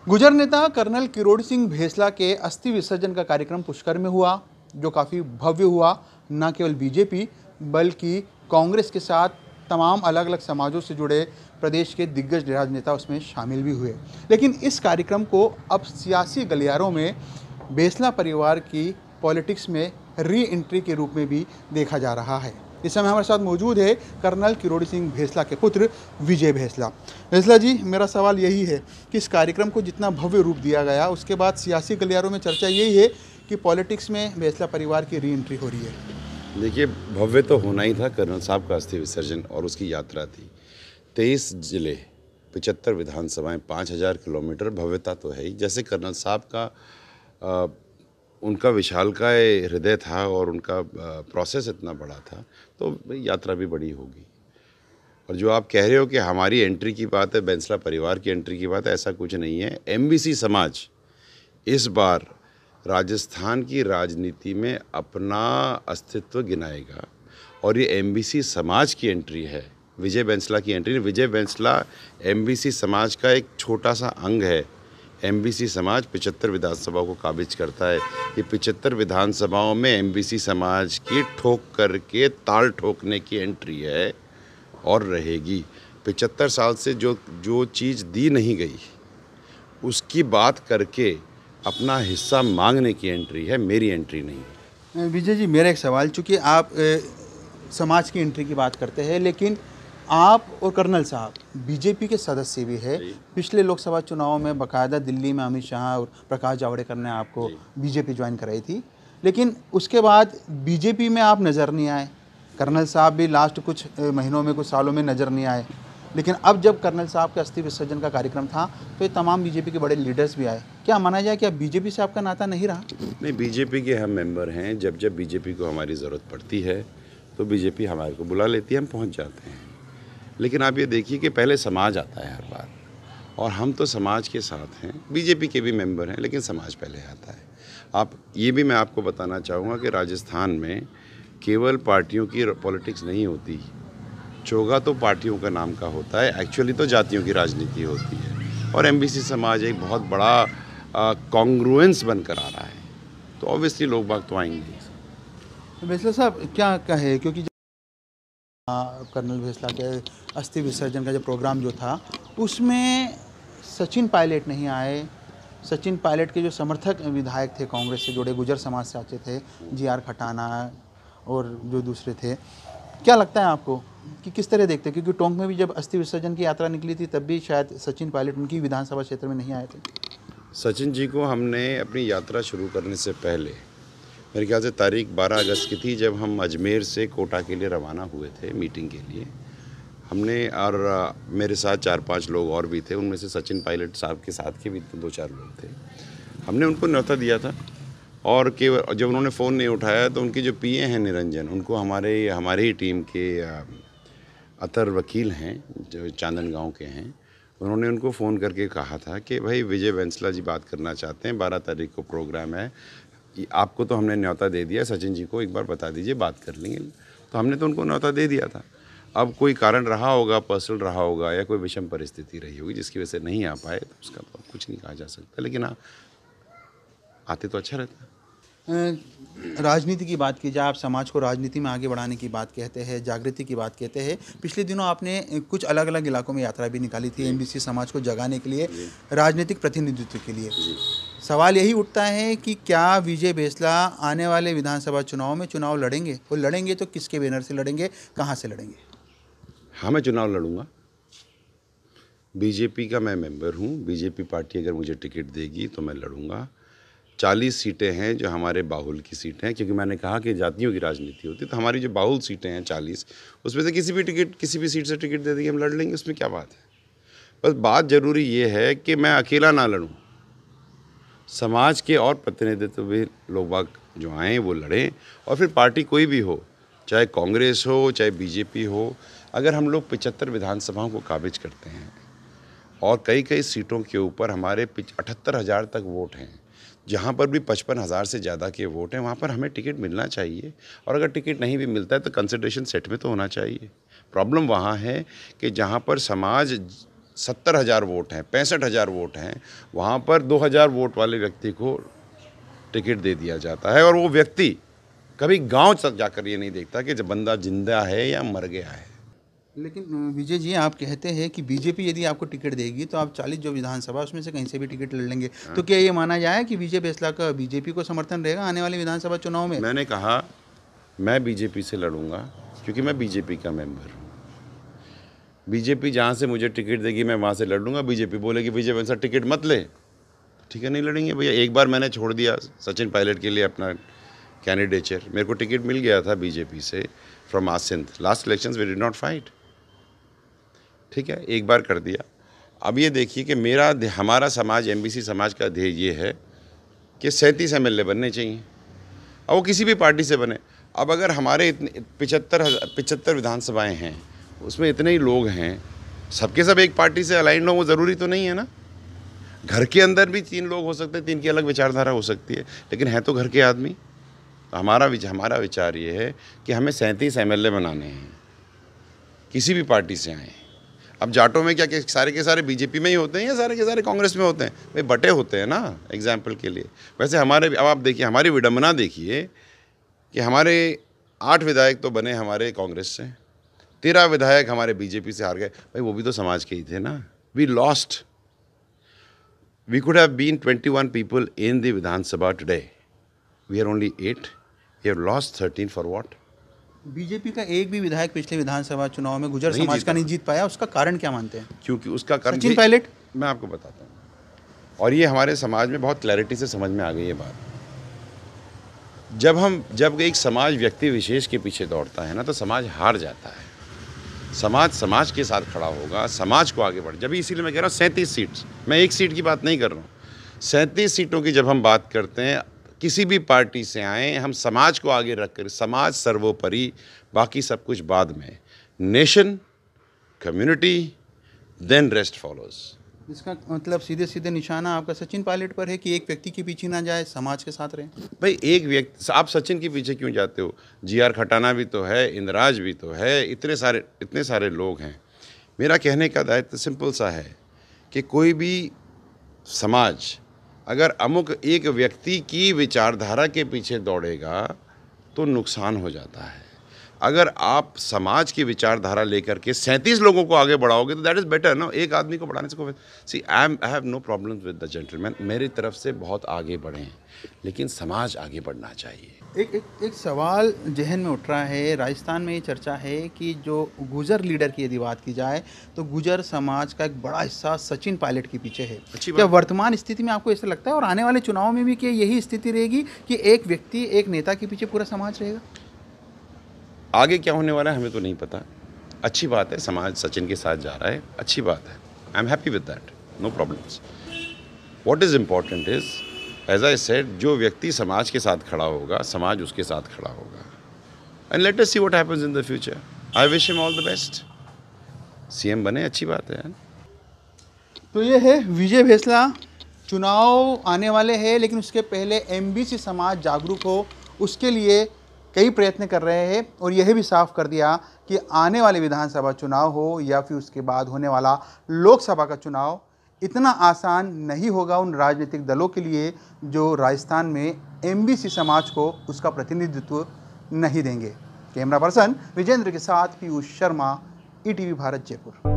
गुजर नेता कर्नल किरोड़ी सिंह भेसला के अस्थि विसर्जन का कार्यक्रम पुष्कर में हुआ, जो काफ़ी भव्य हुआ। न केवल बीजेपी बल्कि कांग्रेस के साथ तमाम अलग अलग समाजों से जुड़े प्रदेश के दिग्गज राजनेता उसमें शामिल भी हुए। लेकिन इस कार्यक्रम को अब सियासी गलियारों में भेसला परिवार की पॉलिटिक्स में री एंट्री के रूप में भी देखा जा रहा है। इस समय हमारे साथ मौजूद है कर्नल किरोड़ी सिंह भेसला के पुत्र विजय भेसला। भेसला जी, मेरा सवाल यही है कि इस कार्यक्रम को जितना भव्य रूप दिया गया, उसके बाद सियासी गलियारों में चर्चा यही है कि पॉलिटिक्स में भेसला परिवार की री एंट्री हो रही है। देखिए, भव्य तो होना ही था। कर्नल साहब का अस्थि विसर्जन और उसकी यात्रा थी। 23 जिले, 75 विधानसभाएं, 5000 किलोमीटर, भव्यता तो है ही। जैसे कर्नल साहब का उनका विशालकाय हृदय था और उनका प्रोसेस इतना बड़ा था, तो यात्रा भी बड़ी होगी। और जो आप कह रहे हो कि हमारी एंट्री की बात है, बैंसला परिवार की एंट्री की बात है, ऐसा कुछ नहीं है। एमबीसी समाज इस बार राजस्थान की राजनीति में अपना अस्तित्व गिनाएगा और ये एमबीसी समाज की एंट्री है, विजय बैंसला की एंट्री। विजय बैंसला एमबीसी समाज का एक छोटा सा अंग है। एमबीसी समाज 75 विधानसभाओं को काबिज करता है। ये 75 विधानसभाओं में एमबीसी समाज की ठोक करके ताल ठोकने की एंट्री है और रहेगी। 75 साल से जो चीज़ दी नहीं गई उसकी बात करके अपना हिस्सा मांगने की एंट्री है, मेरी एंट्री नहीं है। विजय जी, मेरा एक सवाल, चूँकि आप समाज की एंट्री की बात करते हैं, लेकिन आप और कर्नल साहब बीजेपी के सदस्य भी है। पिछले लोकसभा चुनाव में बाकायदा दिल्ली में अमित शाह और प्रकाश जावड़ेकर ने आपको बीजेपी ज्वाइन कराई थी, लेकिन उसके बाद बीजेपी में आप नज़र नहीं आए। कर्नल साहब भी लास्ट कुछ महीनों में, कुछ सालों में नज़र नहीं आए। लेकिन अब जब कर्नल साहब के अस्थि विसर्जन का कार्यक्रम था तो ये तमाम बीजेपी के बड़े लीडर्स भी आए। क्या माना जाए कि अब बीजेपी से आपका नाता नहीं रहा? नहीं, बीजेपी के हम मेंबर हैं। जब जब बीजेपी को हमारी ज़रूरत पड़ती है तो बीजेपी हमारे को बुला लेती है, हम पहुंच जाते हैं। लेकिन आप ये देखिए कि पहले समाज आता है हर बार, और हम तो समाज के साथ हैं। बीजेपी के भी मेंबर हैं, लेकिन समाज पहले आता है। आप ये भी मैं आपको बताना चाहूँगा कि राजस्थान में केवल पार्टियों की पॉलिटिक्स नहीं होती। चोगा तो पार्टियों का नाम का होता है, एक्चुअली तो जातियों की राजनीति होती है। और एमबीसी समाज एक बहुत बड़ा कॉन्ग्रुएंस बनकर आ रहा है, तो ऑब्वियसली लोग बाग तो आएंगे। भेसला साहब क्या कहे, क्योंकि कर्नल भेसला के अस्थि विसर्जन का जो प्रोग्राम जो था उसमें सचिन पायलट नहीं आए। सचिन पायलट के जो समर्थक विधायक थे, कांग्रेस से जुड़े, गुजर समाज से आते थे, जीआर खटाना और जो दूसरे थे, क्या लगता है आपको कि किस तरह देखते हैं? क्योंकि टोंक में भी जब अस्थि विसर्जन की यात्रा निकली थी तब भी शायद सचिन पायलट उनकी विधानसभा क्षेत्र में नहीं आए थे। सचिन जी को हमने अपनी यात्रा शुरू करने से पहले, मेरे ख्याल से तारीख 12 अगस्त की थी, जब हम अजमेर से कोटा के लिए रवाना हुए थे मीटिंग के लिए। हमने, और मेरे साथ 4-5 लोग और भी थे, उनमें से सचिन पायलट साहब के साथ के भी 2-4 लोग थे। हमने उनको न्योता दिया था, और केवल जब उन्होंने फ़ोन नहीं उठाया तो उनके जो पीए हैं निरंजन, उनको हमारे ही टीम के अतर वकील हैं जो चांदन गांव के हैं, उन्होंने उनको फ़ोन करके कहा था कि भाई विजय बैंसला जी बात करना चाहते हैं, 12 तारीख को प्रोग्राम है, आपको तो हमने न्योता दे दिया, सचिन जी को एक बार बता दीजिए, बात कर लेंगे। तो हमने तो उनको न्योता दे दिया था। अब कोई कारण रहा होगा, पर्सनल रहा होगा, या कोई विषम परिस्थिति रही होगी जिसकी वजह से नहीं आ पाए, तो उसका तो कुछ नहीं कहा जा सकता। लेकिन हाँ, आते तो अच्छा रहता। राजनीति की बात की जाए, आप समाज को राजनीति में आगे बढ़ाने की बात कहते हैं, जागृति की बात कहते हैं। पिछले दिनों आपने कुछ अलग अलग इलाकों में यात्रा भी निकाली थी एमबीसी समाज को जगाने के लिए, राजनीतिक प्रतिनिधित्व के लिए। सवाल यही उठता है कि क्या विजय भेसला आने वाले विधानसभा चुनाव में चुनाव लड़ेंगे? वो लड़ेंगे तो किसके बैनर से लड़ेंगे, कहाँ से लड़ेंगे? हाँ, मैं चुनाव लड़ूंगा। बीजेपी का मैं मेंबर हूँ। बीजेपी पार्टी अगर मुझे टिकट देगी तो मैं लड़ूंगा। 40 सीटें हैं जो हमारे बाहुल की सीटें हैं, क्योंकि मैंने कहा कि जातियों की राजनीति होती है, तो हमारी जो बाहुल सीटें हैं 40, उसमें से किसी भी सीट से टिकट दे देंगे, हम लड़ लेंगे, उसमें क्या बात है। बस बात ज़रूरी ये है कि मैं अकेला ना लड़ूं, समाज के और प्रतिनिधित्व भी लोग बाग जो आएँ वो लड़ें, और फिर पार्टी कोई भी हो, चाहे कांग्रेस हो चाहे बीजेपी हो। अगर हम लोग 75 विधानसभाओं को काबिज करते हैं और कई कई सीटों के ऊपर हमारे 78,000 तक वोट हैं, जहाँ पर भी 55,000 से ज़्यादा के वोट हैं, वहाँ पर हमें टिकट मिलना चाहिए। और अगर टिकट नहीं भी मिलता है तो कंसिडरेशन सेट में तो होना चाहिए। प्रॉब्लम वहाँ है कि जहाँ पर समाज 70,000 वोट हैं, 65,000 वोट हैं, वहाँ पर 2,000 वोट वाले व्यक्ति को टिकट दे दिया जाता है और वो व्यक्ति कभी गांव तक जाकर ये नहीं देखता कि जब बंदा जिंदा है या मर गया है। लेकिन विजय जी, आप कहते हैं कि बीजेपी यदि आपको टिकट देगी तो आप 40 जो विधानसभा उसमें से कहीं से भी टिकट लड़ लेंगे। तो क्या ये माना जाए कि विजय फैसला का बीजेपी को समर्थन रहेगा आने वाले विधानसभा चुनाव में? मैंने कहा मैं बीजेपी से लड़ूंगा क्योंकि मैं बीजेपी का मेंबर हूँ। बीजेपी जहाँ से मुझे टिकट देगी मैं वहाँ से लड़ूंगा। बीजेपी बोलेगी विजय वंशा टिकट मत ले, ठीक है, नहीं लड़ेंगे भैया। एक बार मैंने छोड़ दिया सचिन पायलट के लिए अपना कैंडिडेचर, मेरे को टिकट मिल गया था बीजेपी से from Asind. Last elections we did not fight, ठीक है, एक बार कर दिया। अब ये देखिए कि हमारा समाज, एमबीसी समाज का ध्येय ये है कि 37 एमएलए बनने चाहिए, और वो किसी भी पार्टी से बने। अब अगर हमारे 75 विधानसभाएं हैं, उसमें इतने ही लोग हैं, सबके सब एक पार्टी से अलाइंड हो, वो ज़रूरी तो नहीं है ना। घर के अंदर भी 3 लोग हो सकते हैं, 3 की अलग विचारधारा हो सकती है, लेकिन हैं तो घर के आदमी। तो हमारा विचार ये है कि हमें 37 एमएलए बनाने हैं, किसी भी पार्टी से आए। अब जाटों में क्या सारे के सारे बीजेपी में ही होते हैं या सारे के सारे कांग्रेस में होते हैं? भाई बटे होते हैं ना, एग्जाम्पल के लिए। वैसे हमारे, अब आप देखिए हमारी विडम्बना देखिए कि हमारे 8 विधायक तो बने हमारे कांग्रेस से, 13 विधायक हमारे बीजेपी से हार गए। भाई वो भी तो समाज के ही थे ना। We lost, we could have been 21 people in the Vidhan Sabha today. We are only 8. We have lost 13 for what? BJP का एक भी विधायक पिछले विधानसभा चुनाव में गुर्जर समाज का नहीं जीत पाया। उसका कारण क्या मानते हैं? क्योंकि उसका कारण सचिन पायलट, मैं आपको बताता हूँ। और ये हमारे समाज में बहुत क्लैरिटी से समझ में आ गई ये बात। जब एक समाज व्यक्ति विशेष के पीछे दौड़ता है ना, तो समाज हार जाता है। समाज के साथ खड़ा होगा, समाज को आगे बढ़। जब इसीलिए मैं कह रहा हूँ 37 सीट्स, मैं एक सीट की बात नहीं कर रहा हूँ। 37 सीटों की जब हम बात करते हैं, किसी भी पार्टी से आए, हम समाज को आगे रखकर, समाज सर्वोपरि, बाकी सब कुछ बाद में। Nation, community, then rest follows. इसका मतलब सीधे सीधे निशाना आपका सचिन पायलट पर है कि एक व्यक्ति के पीछे ना जाए, समाज के साथ रहे। भाई एक व्यक्ति, आप सचिन के पीछे क्यों जाते हो? जीआर खटाना भी तो है, इंद्राज भी तो है, इतने सारे लोग हैं। मेरा कहने का दायित्व सिंपल सा है कि कोई भी समाज अगर अमुक एक व्यक्ति की विचारधारा के पीछे दौड़ेगा तो नुकसान हो जाता है। अगर आप समाज की विचारधारा लेकर के 37 लोगों को आगे बढ़ाओगे तो दैट इज़ बेटर ना। एक आदमी को बढ़ाने से see I have no problem with the gentleman, मेरी तरफ से बहुत आगे बढ़ें, लेकिन समाज आगे बढ़ना चाहिए। एक सवाल जहन में उठ रहा है। राजस्थान में ये चर्चा है कि जो गुजर लीडर की यदि बात की जाए तो गुजर समाज का एक बड़ा हिस्सा सचिन पायलट के पीछे है। क्या वर्तमान स्थिति में आपको ऐसा लगता है और आने वाले चुनाव में भी क्या यही स्थिति रहेगी कि एक व्यक्ति, एक नेता के पीछे पूरा समाज रहेगा? आगे क्या होने वाला है हमें तो नहीं पता। अच्छी बात है, समाज सचिन के साथ जा रहा है, अच्छी बात है। I am happy with that, no problems. What is important is, as I said, जो व्यक्ति समाज के साथ खड़ा होगा, समाज उसके साथ खड़ा होगा। And let us see what happens in the future. I wish him all the best. CM बने, अच्छी बात है। तो ये है विजय फैसला। चुनाव आने वाले हैं, लेकिन उसके पहले एमबीसी समाज जागरूक हो, उसके लिए कई प्रयत्न कर रहे हैं। और यह भी साफ कर दिया कि आने वाले विधानसभा चुनाव हो या फिर उसके बाद होने वाला लोकसभा का चुनाव इतना आसान नहीं होगा उन राजनीतिक दलों के लिए जो राजस्थान में एमबीसी समाज को उसका प्रतिनिधित्व नहीं देंगे। कैमरा पर्सन विजेंद्र के साथ पीयूष शर्मा, ईटीवी भारत, जयपुर।